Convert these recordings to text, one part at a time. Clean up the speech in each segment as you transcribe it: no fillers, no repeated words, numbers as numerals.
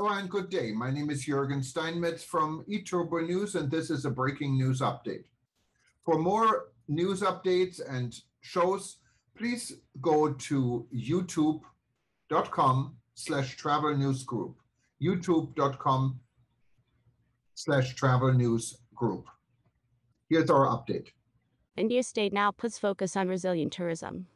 Hello and good day. My name is Jürgen Steinmetz from eTurboNews, and this is a breaking news update. For more news updates and shows, please go to youtube.com/travel news group. youtube.com/travel news group. Here's our update. India state now puts focus on resilient tourism.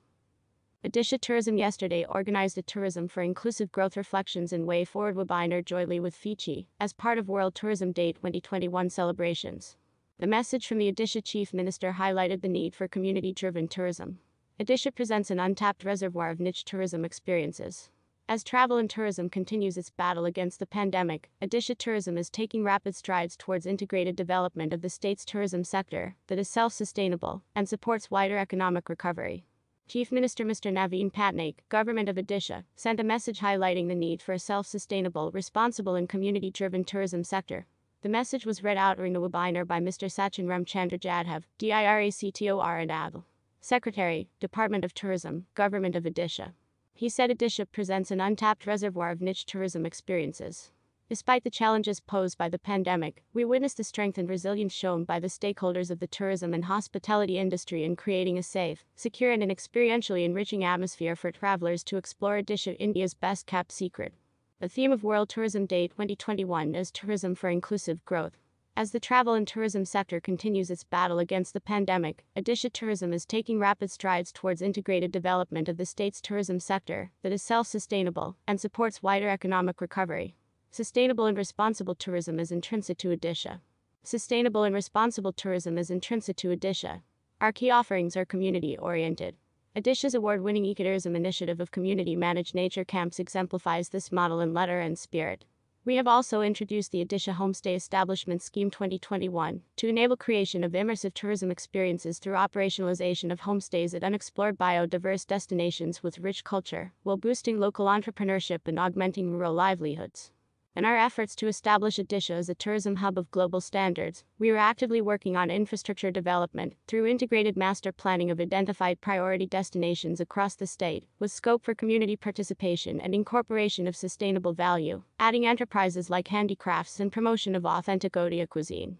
Odisha Tourism yesterday organized a Tourism for Inclusive Growth Reflections and Way Forward webinar jointly with FICCI as part of World Tourism Day 2021 celebrations. The message from the Odisha Chief Minister highlighted the need for community-driven tourism. Odisha presents an untapped reservoir of niche tourism experiences. As travel and tourism continues its battle against the pandemic, Odisha Tourism is taking rapid strides towards integrated development of the state's tourism sector that is self-sustainable and supports wider economic recovery. Chief Minister Mr. Naveen Patnaik, Government of Odisha, sent a message highlighting the need for a self-sustainable, responsible and community-driven tourism sector. The message was read out during the webinar by Mr. Sachin Ramchandra Jadhav, DIRACTOR and ABL, Secretary, Department of Tourism, Government of Odisha. He said Odisha presents an untapped reservoir of niche tourism experiences. Despite the challenges posed by the pandemic, we witnessed the strength and resilience shown by the stakeholders of the tourism and hospitality industry in creating a safe, secure and an experientially enriching atmosphere for travelers to explore Odisha, India's best-kept secret. The theme of World Tourism Day 2021 is Tourism for Inclusive Growth. As the travel and tourism sector continues its battle against the pandemic, Odisha Tourism is taking rapid strides towards integrated development of the state's tourism sector that is self-sustainable and supports wider economic recovery. Sustainable and responsible tourism is intrinsic to Odisha. Sustainable and responsible tourism is intrinsic to Odisha. Our key offerings are community-oriented. Odisha's award-winning ecotourism initiative of community-managed nature camps exemplifies this model in letter and spirit. We have also introduced the Odisha Homestay Establishment Scheme 2021 to enable creation of immersive tourism experiences through operationalization of homestays at unexplored biodiverse destinations with rich culture, while boosting local entrepreneurship and augmenting rural livelihoods. In our efforts to establish Odisha as a tourism hub of global standards, we are actively working on infrastructure development through integrated master planning of identified priority destinations across the state, with scope for community participation and incorporation of sustainable value, adding enterprises like handicrafts and promotion of authentic Odia cuisine.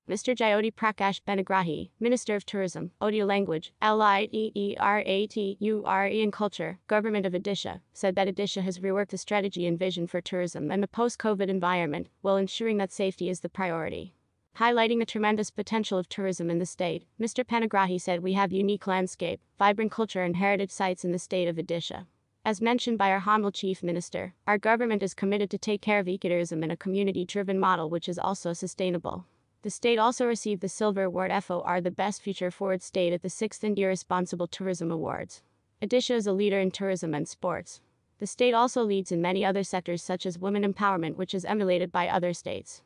Mr. Jyoti Prakash Benagrahi, Minister of Tourism, Odia Language, Literature and Culture, Government of Odisha, said that Odisha has reworked the strategy and vision for tourism in the post-COVID environment, while ensuring that safety is the priority. Highlighting the tremendous potential of tourism in the state, Mr. Benagrahi said we have unique landscape, vibrant culture and heritage sites in the state of Odisha. As mentioned by our Honorable Chief Minister, our government is committed to take care of ecotourism in a community-driven model which is also sustainable. The state also received the Silver Award for the Best Future Forward State at the 6th India Responsible Tourism Awards. Odisha is a leader in tourism and sports. The state also leads in many other sectors such as women empowerment, which is emulated by other states.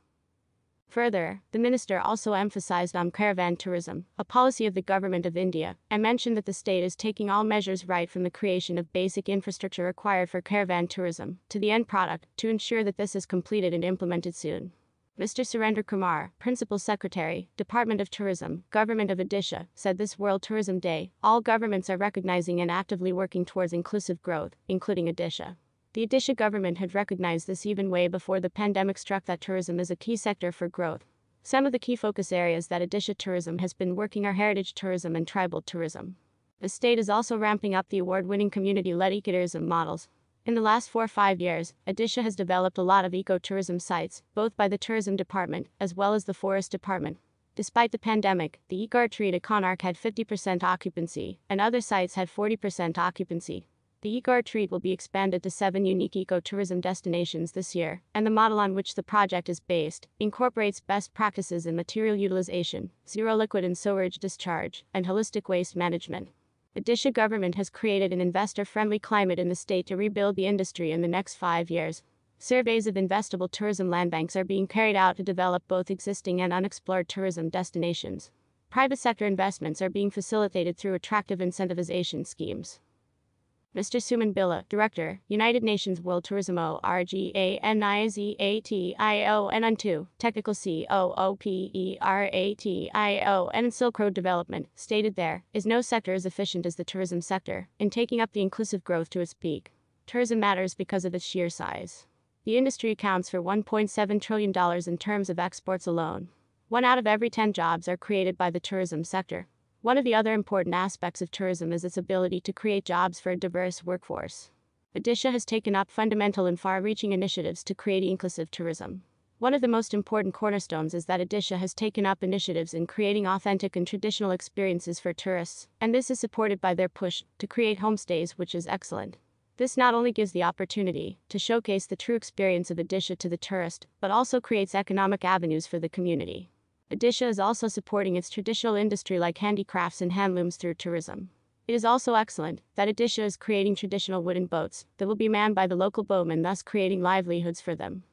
Further, the minister also emphasized on caravan tourism, a policy of the Government of India, and mentioned that the state is taking all measures right from the creation of basic infrastructure required for caravan tourism to the end product to ensure that this is completed and implemented soon. Mr. Surendra Kumar, Principal Secretary, Department of Tourism, Government of Odisha, said this World Tourism Day, all governments are recognizing and actively working towards inclusive growth, including Odisha. The Odisha government had recognized this even way before the pandemic struck that tourism is a key sector for growth. Some of the key focus areas that Odisha Tourism has been working are heritage tourism and tribal tourism. The state is also ramping up the award-winning community-led ecotourism models. In the last 4 or 5 years, Odisha has developed a lot of ecotourism sites, both by the Tourism Department as well as the Forest Department. Despite the pandemic, the Eco Retreat at Konark had 50% occupancy, and other sites had 40% occupancy. The Eco Retreat will be expanded to 7 unique ecotourism destinations this year, and the model on which the project is based incorporates best practices in material utilization, zero liquid and sewage discharge, and holistic waste management. Odisha government has created an investor-friendly climate in the state to rebuild the industry in the next 5 years. Surveys of investable tourism land banks are being carried out to develop both existing and unexplored tourism destinations. Private sector investments are being facilitated through attractive incentivization schemes. Mr. Suman Billa, Director, United Nations World Tourism Organization, Technical COOPERATIO, and Silk Road Development, stated there is no sector as efficient as the tourism sector in taking up the inclusive growth to its peak. Tourism matters because of its sheer size. The industry accounts for $1.7 trillion in terms of exports alone. 1 out of every 10 jobs are created by the tourism sector. One of the other important aspects of tourism is its ability to create jobs for a diverse workforce. Odisha has taken up fundamental and far-reaching initiatives to create inclusive tourism. One of the most important cornerstones is that Odisha has taken up initiatives in creating authentic and traditional experiences for tourists, and this is supported by their push to create homestays, which is excellent. This not only gives the opportunity to showcase the true experience of Odisha to the tourist, but also creates economic avenues for the community. Odisha is also supporting its traditional industry like handicrafts and handlooms through tourism. It is also excellent that Odisha is creating traditional wooden boats that will be manned by the local boatmen, thus creating livelihoods for them.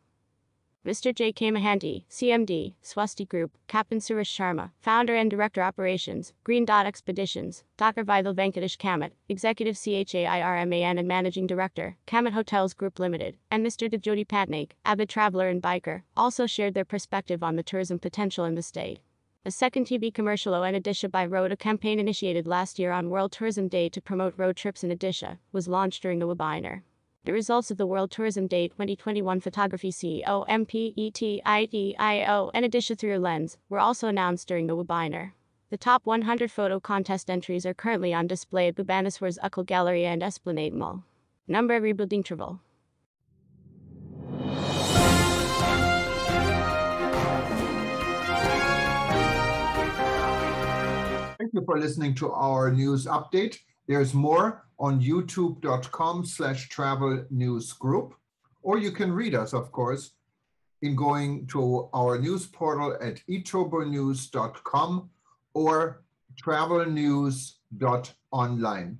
Mr. J. K. Mahanti, CMD, Swasti Group, Captain Suresh Sharma, Founder and Director Operations, Green Dot Expeditions, Dr. Vidal Venkatesh Kamat, Executive CHAIRMAN and Managing Director, Kamat Hotels Group Limited, and Mr. Devjoti Patnaik, avid traveler and biker, also shared their perspective on the tourism potential in the state. A second TV commercial on Odisha by Road, a campaign initiated last year on World Tourism Day to promote road trips in Odisha, was launched during the webinar. The results of the World Tourism Day 2021 Photography COMPETIDIO and Odisha Through Your Lens were also announced during the webinar. The top 100 photo contest entries are currently on display at Bhubaneswar's Ukal Gallery and Esplanade Mall. Number rebuilding interval. Thank you for listening to our news update. There's more on youtube.com/travel news group, or you can read us, of course, in going to our news portal at eTurboNews.com or travelnews.online.